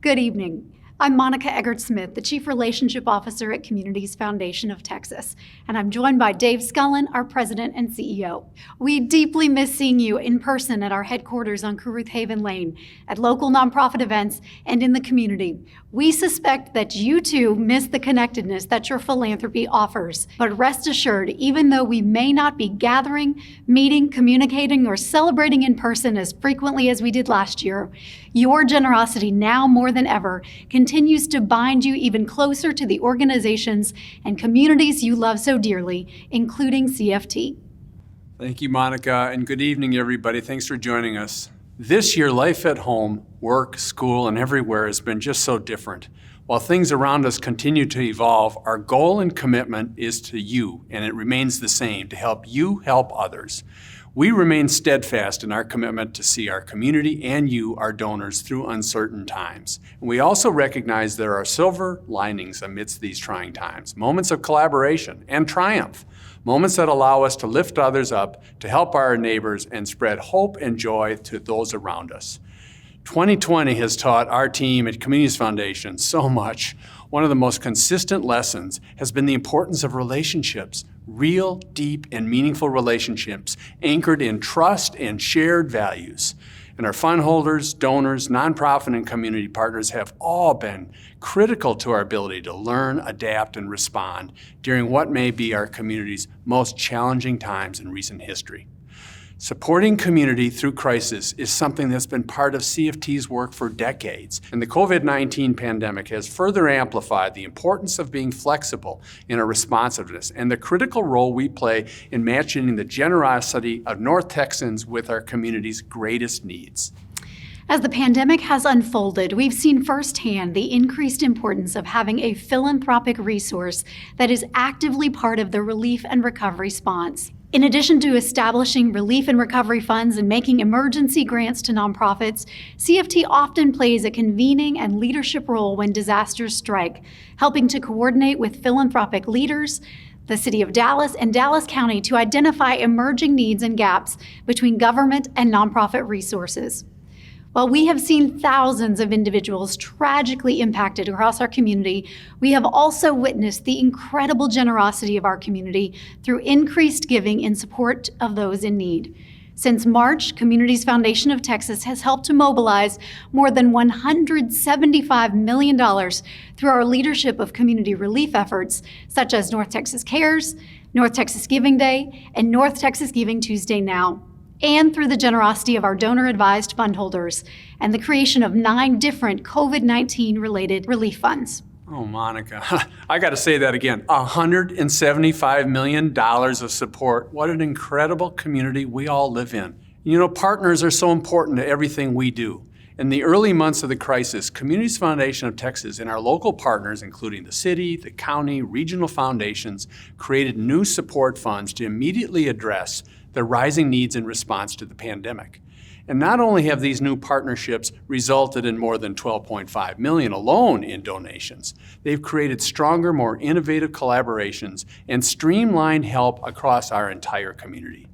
Good evening. I'm Monica Eggert-Smith, the Chief Relationship Officer at Communities Foundation of Texas, and I'm joined by Dave Scullin, our President and CEO. We deeply miss seeing you in person at our headquarters on Caruth Haven Lane, at local nonprofit events, and in the community. We suspect that you too miss the connectedness that your philanthropy offers. But rest assured, even though we may not be gathering, meeting, communicating, or celebrating in person as frequently as we did last year, your generosity now more than ever continues to bind you even closer to the organizations and communities you love so dearly, including CFT. Thank you, Monica, and good evening, everybody. Thanks for joining us. This year, life at home, work, school, and everywhere has been just so different. While things around us continue to evolve, our goal and commitment is to you, and it remains the same, to help you help others. We remain steadfast in our commitment to see our community and you, our donors, through uncertain times. And we also recognize there are silver linings amidst these trying times, moments of collaboration and triumph, moments that allow us to lift others up, to help our neighbors, and spread hope and joy to those around us. 2020 has taught our team at Communities Foundation so much. One of the most consistent lessons has been the importance of relationships, real, deep, and meaningful relationships anchored in trust and shared values. And our fund holders, donors, nonprofit, and community partners have all been critical to our ability to learn, adapt, and respond during what may be our community's most challenging times in recent history. Supporting community through crisis is something that's been part of CFT's work for decades, and the COVID-19 pandemic has further amplified the importance of being flexible in our responsiveness and the critical role we play in matching the generosity of North Texans with our community's greatest needs. As the pandemic has unfolded, we've seen firsthand the increased importance of having a philanthropic resource that is actively part of the relief and recovery response. In addition to establishing relief and recovery funds and making emergency grants to nonprofits, CFT often plays a convening and leadership role when disasters strike, helping to coordinate with philanthropic leaders, the City of Dallas, and Dallas County to identify emerging needs and gaps between government and nonprofit resources. While we have seen thousands of individuals tragically impacted across our community, we have also witnessed the incredible generosity of our community through increased giving in support of those in need. Since March, Communities Foundation of Texas has helped to mobilize more than $175 million through our leadership of community relief efforts, such as North Texas Cares, North Texas Giving Day, and North Texas Giving Tuesday Now, and through the generosity of our donor-advised fund holders and the creation of 9 different COVID-19 related relief funds. Oh, Monica, I got to say that again. $175 million of support. What an incredible community we all live in. You know, partners are so important to everything we do. In the early months of the crisis, Communities Foundation of Texas and our local partners, including the city, the county, regional foundations, created new support funds to immediately address the rising needs in response to the pandemic. And not only have these new partnerships resulted in more than $12.5 million alone in donations, they've created stronger, more innovative collaborations and streamlined help across our entire community.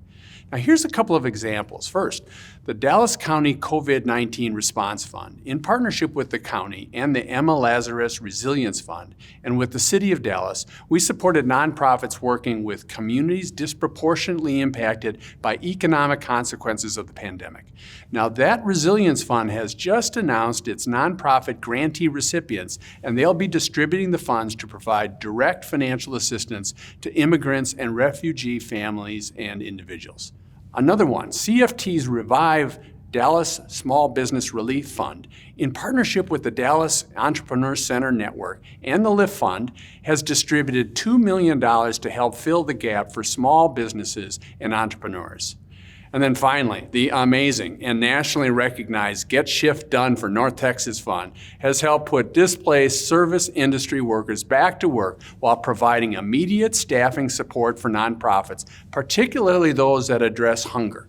Now, here's a couple of examples. First, the Dallas County COVID-19 Response Fund, in partnership with the county and the Emma Lazarus Resilience Fund, and with the City of Dallas, we supported nonprofits working with communities disproportionately impacted by economic consequences of the pandemic. Now, that Resilience Fund has just announced its nonprofit grantee recipients, and they'll be distributing the funds to provide direct financial assistance to immigrants and refugee families and individuals. Another one, CFT's Revive Dallas Small Business Relief Fund, in partnership with the Dallas Entrepreneur Center Network and the LIFT Fund, has distributed $2 million to help fill the gap for small businesses and entrepreneurs. And then finally, the amazing and nationally recognized Get Shift Done for North Texas Fund has helped put displaced service industry workers back to work while providing immediate staffing support for nonprofits, particularly those that address hunger.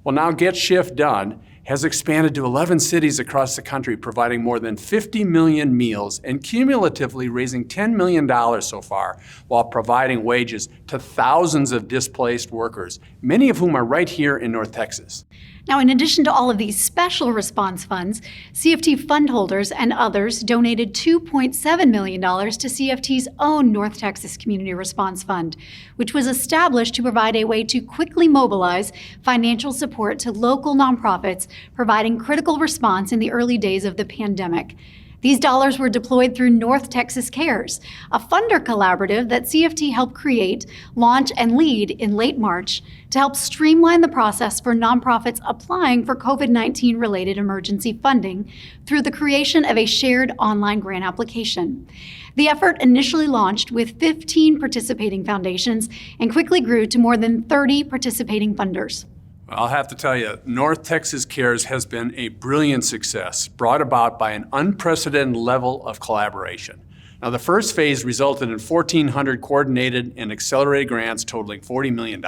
Well, now Get Shift Done has expanded to 11 cities across the country, providing more than 50 million meals and cumulatively raising $10 million so far, while providing wages to thousands of displaced workers, many of whom are right here in North Texas. Now, in addition to all of these special response funds, CFT fund holders and others donated $2.7 million to CFT's own North Texas Community Response Fund, which was established to provide a way to quickly mobilize financial support to local nonprofits providing critical response in the early days of the pandemic. These dollars were deployed through North Texas Cares, a funder collaborative that CFT helped create, launch, and lead in late March to help streamline the process for nonprofits applying for COVID-19 related emergency funding through the creation of a shared online grant application. The effort initially launched with 15 participating foundations and quickly grew to more than 30 participating funders. I'll have to tell you, North Texas Cares has been a brilliant success, brought about by an unprecedented level of collaboration. Now, the first phase resulted in 1,400 coordinated and accelerated grants totaling $40 million.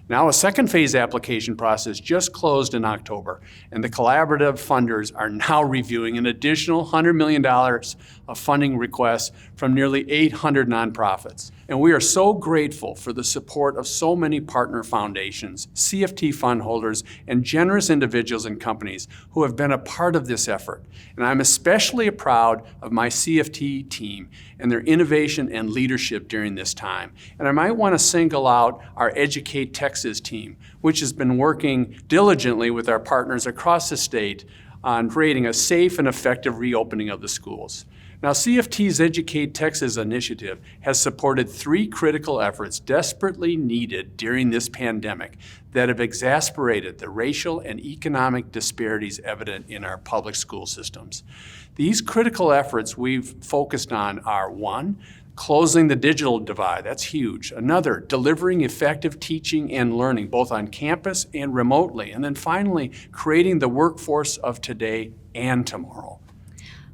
Now, a second phase application process just closed in October, and the collaborative funders are now reviewing an additional $100 million of funding requests from nearly 800 nonprofits. And we are so grateful for the support of so many partner foundations, CFT fund holders, and generous individuals and companies who have been a part of this effort. And I'm especially proud of my CFT team and their innovation and leadership during this time. And I might want to single out our Educate Texas team, which has been working diligently with our partners across the state on creating a safe and effective reopening of the schools. Now, CFT's Educate Texas initiative has supported 3 critical efforts desperately needed during this pandemic that have exacerbated the racial and economic disparities evident in our public school systems. These critical efforts we've focused on are 1, closing the digital divide, that's huge. Another, delivering effective teaching and learning, both on campus and remotely. And then finally, creating the workforce of today and tomorrow.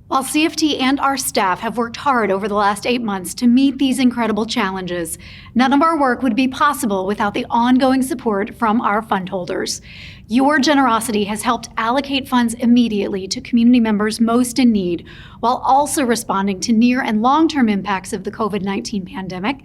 While CFT and our staff have worked hard over the last 8 months to meet these incredible challenges, none of our work would be possible without the ongoing support from our fund holders. Your generosity has helped allocate funds immediately to community members most in need, while also responding to near and long-term impacts of the COVID-19 pandemic,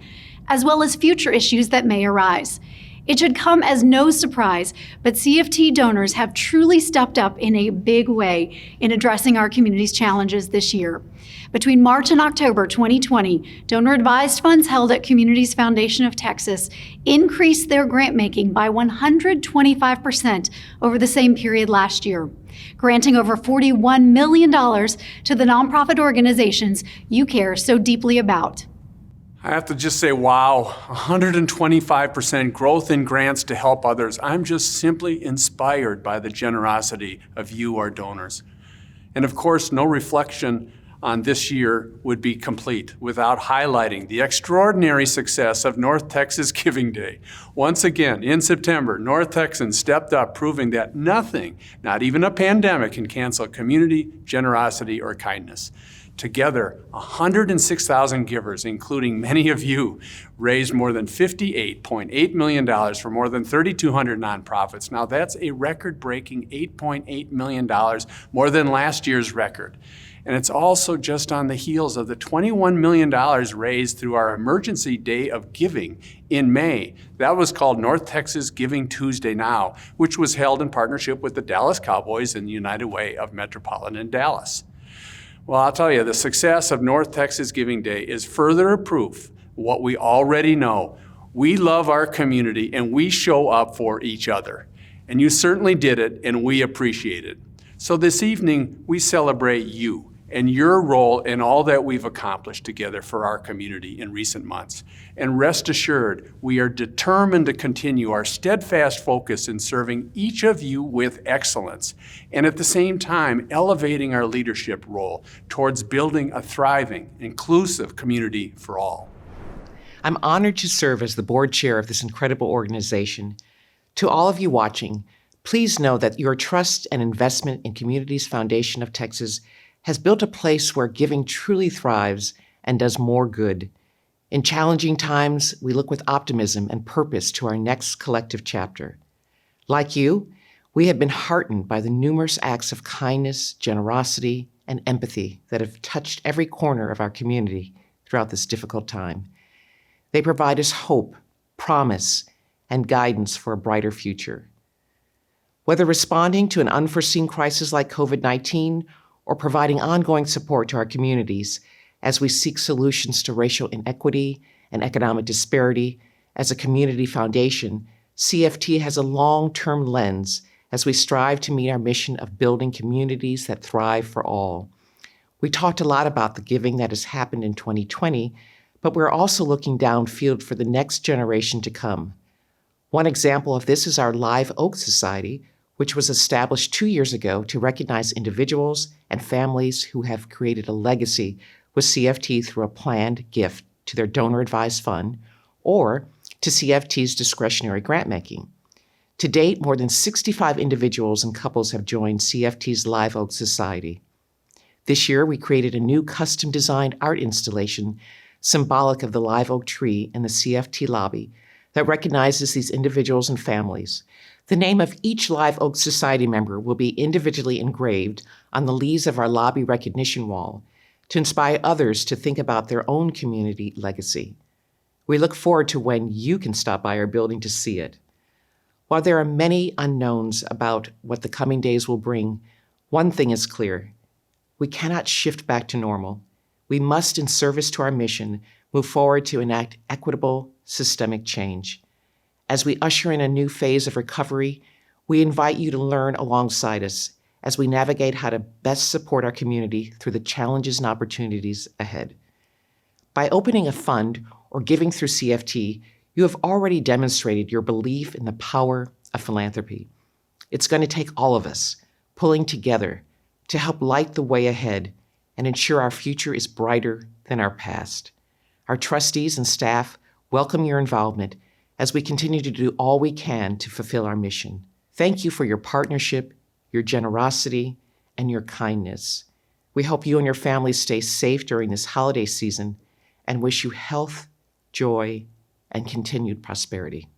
as well as future issues that may arise. It should come as no surprise, but CFT donors have truly stepped up in a big way in addressing our community's challenges this year. Between March and October 2020, donor-advised funds held at Communities Foundation of Texas increased their grant making by 125% over the same period last year, granting over $41 million to the nonprofit organizations you care so deeply about. I have to just say, wow, 125% growth in grants to help others. I'm just simply inspired by the generosity of you, our donors. And of course, no reflection on this year would be complete without highlighting the extraordinary success of North Texas Giving Day. Once again, in September, North Texans stepped up, proving that nothing, not even a pandemic, can cancel community, generosity, or kindness. Together, 106,000 givers, including many of you, raised more than $58.8 million for more than 3,200 nonprofits. Now, that's a record-breaking $8.8 million, more than last year's record. And it's also just on the heels of the $21 million raised through our Emergency Day of Giving in May. That was called North Texas Giving Tuesday Now, which was held in partnership with the Dallas Cowboys and the United Way of Metropolitan Dallas. Well, I'll tell you, the success of North Texas Giving Day is further proof of what we already know. We love our community and we show up for each other. And you certainly did it, and we appreciate it. So this evening, we celebrate you and your role in all that we've accomplished together for our community in recent months. And rest assured, we are determined to continue our steadfast focus in serving each of you with excellence, and at the same time, elevating our leadership role towards building a thriving, inclusive community for all. I'm honored to serve as the board chair of this incredible organization. To all of you watching, please know that your trust and investment in Communities Foundation of Texas has built a place where giving truly thrives and does more good. In challenging times, we look with optimism and purpose to our next collective chapter. Like you, we have been heartened by the numerous acts of kindness, generosity, and empathy that have touched every corner of our community throughout this difficult time. They provide us hope, promise, and guidance for a brighter future. Whether responding to an unforeseen crisis like COVID-19 or providing ongoing support to our communities as we seek solutions to racial inequity and economic disparity, as a community foundation, CFT has a long-term lens as we strive to meet our mission of building communities that thrive for all. We talked a lot about the giving that has happened in 2020, but we're also looking downfield for the next generation to come. One example of this is our Live Oak Society, which was established 2 years ago to recognize individuals and families who have created a legacy with CFT through a planned gift to their donor-advised fund or to CFT's discretionary grant-making. To date, more than 65 individuals and couples have joined CFT's Live Oak Society. This year, we created a new custom-designed art installation symbolic of the live oak tree in the CFT lobby that recognizes these individuals and families. The name of each Live Oak Society member will be individually engraved on the leaves of our lobby recognition wall to inspire others to think about their own community legacy. We look forward to when you can stop by our building to see it. While there are many unknowns about what the coming days will bring, one thing is clear. We cannot shift back to normal. We must, in service to our mission, move forward to enact equitable, systemic change. As we usher in a new phase of recovery, we invite you to learn alongside us as we navigate how to best support our community through the challenges and opportunities ahead. By opening a fund or giving through CFT, you have already demonstrated your belief in the power of philanthropy. It's going to take all of us pulling together to help light the way ahead and ensure our future is brighter than our past. Our trustees and staff welcome your involvement as we continue to do all we can to fulfill our mission. Thank you for your partnership, your generosity, and your kindness. We hope you and your families stay safe during this holiday season and wish you health, joy, and continued prosperity.